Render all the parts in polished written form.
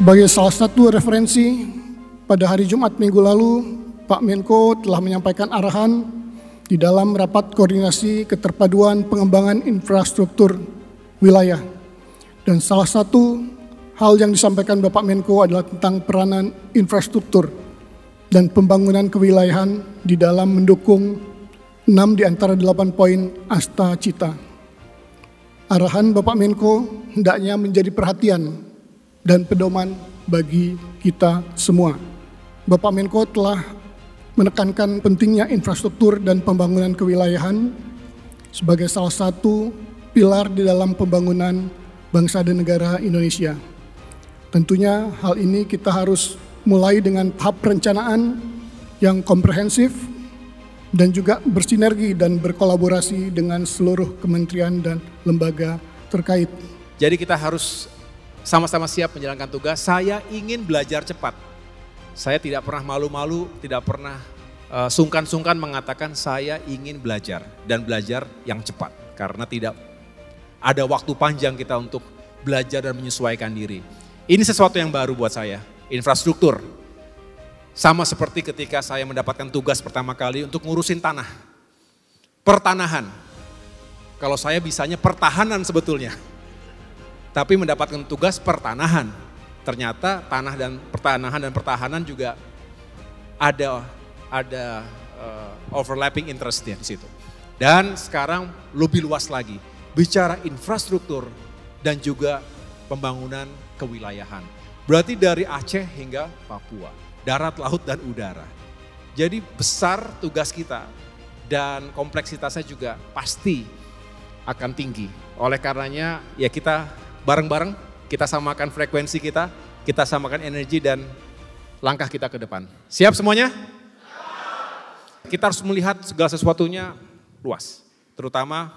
Sebagai salah satu referensi, pada hari Jumat minggu lalu, Pak Menko telah menyampaikan arahan di dalam rapat koordinasi keterpaduan pengembangan infrastruktur wilayah. Dan salah satu hal yang disampaikan Bapak Menko adalah tentang peranan infrastruktur dan pembangunan kewilayahan di dalam mendukung 6 di antara 8 poin Asta Cita. Arahan Bapak Menko hendaknya menjadi perhatian dan pedoman bagi kita semua. Bapak Menko telah menekankan pentingnya infrastruktur dan pembangunan kewilayahan sebagai salah satu pilar di dalam pembangunan bangsa dan negara Indonesia. Tentunya hal ini kita harus mulai dengan tahap perencanaan yang komprehensif dan juga bersinergi dan berkolaborasi dengan seluruh kementerian dan lembaga terkait. Jadi kita harus sama-sama siap menjalankan tugas. Saya ingin belajar cepat. Saya tidak pernah malu-malu, tidak pernah sungkan-sungkan mengatakan saya ingin belajar dan belajar yang cepat. Karena tidak ada waktu panjang kita untuk belajar dan menyesuaikan diri. Ini sesuatu yang baru buat saya, infrastruktur. Sama seperti ketika saya mendapatkan tugas pertama kali untuk ngurusin tanah. Pertanahan. Kalau saya bisanya pertahanan sebetulnya. Tapi mendapatkan tugas pertanahan. Ternyata tanah dan pertahanan juga ada overlapping interestnya di situ. Dan sekarang lebih luas lagi, bicara infrastruktur dan juga pembangunan kewilayahan. Berarti dari Aceh hingga Papua, darat, laut, dan udara. Jadi besar tugas kita dan kompleksitasnya juga pasti akan tinggi. Oleh karenanya ya kita bareng-bareng, kita samakan frekuensi kita samakan energi dan langkah kita ke depan. Siap semuanya? Kita harus melihat segala sesuatunya luas. Terutama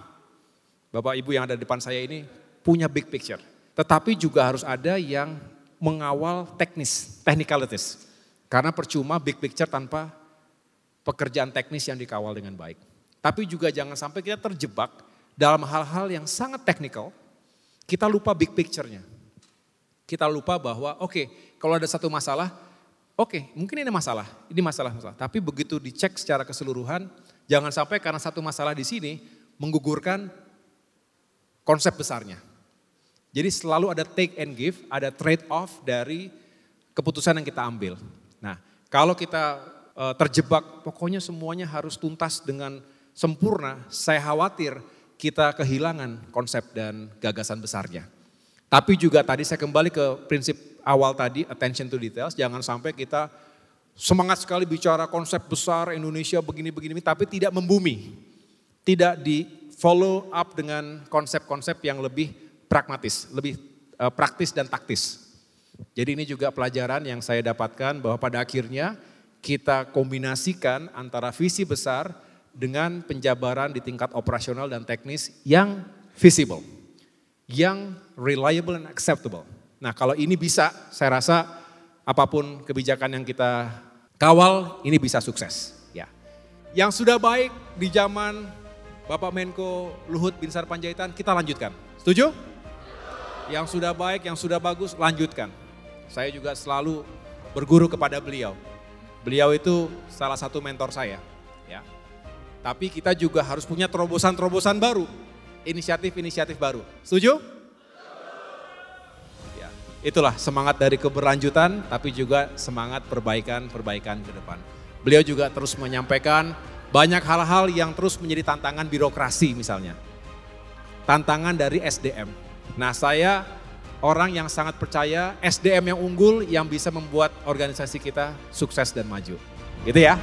Bapak Ibu yang ada di depan saya ini punya big picture. Tetapi juga harus ada yang mengawal technicalities. Karena percuma big picture tanpa pekerjaan teknis yang dikawal dengan baik. Tapi juga jangan sampai kita terjebak dalam hal-hal yang sangat teknikal. Kita lupa big picture-nya. Kita lupa bahwa kalau ada satu masalah, mungkin ini masalah. Tapi begitu dicek secara keseluruhan, jangan sampai karena satu masalah di sini menggugurkan konsep besarnya. Jadi selalu ada take and give, ada trade off dari keputusan yang kita ambil. Nah, kalau kita terjebak pokoknya semuanya harus tuntas dengan sempurna, saya khawatir kita kehilangan konsep dan gagasan besarnya. Tapi juga tadi saya kembali ke prinsip awal tadi, attention to details. Jangan sampai kita semangat sekali bicara konsep besar Indonesia begini-begini, tapi tidak membumi. Tidak di follow up dengan konsep-konsep yang lebih pragmatis, lebih praktis dan taktis. Jadi ini juga pelajaran yang saya dapatkan bahwa pada akhirnya kita kombinasikan antara visi besar dengan penjabaran di tingkat operasional dan teknis yang visible, yang reliable and acceptable. Nah kalau ini bisa, saya rasa apapun kebijakan yang kita kawal, ini bisa sukses. Ya. Yang sudah baik di zaman Bapak Menko Luhut Binsar Panjaitan, kita lanjutkan. Setuju? Yang sudah baik, yang sudah bagus, lanjutkan. Saya juga selalu berguru kepada beliau. Beliau itu salah satu mentor saya. Ya. Tapi kita juga harus punya terobosan-terobosan baru, inisiatif-inisiatif baru. Setuju? Ya, itulah semangat dari keberlanjutan, tapi juga semangat perbaikan ke depan. Beliau juga terus menyampaikan banyak hal-hal yang terus menjadi tantangan birokrasi misalnya. Tantangan dari SDM. Nah saya orang yang sangat percaya SDM yang unggul yang bisa membuat organisasi kita sukses dan maju. Gitu ya.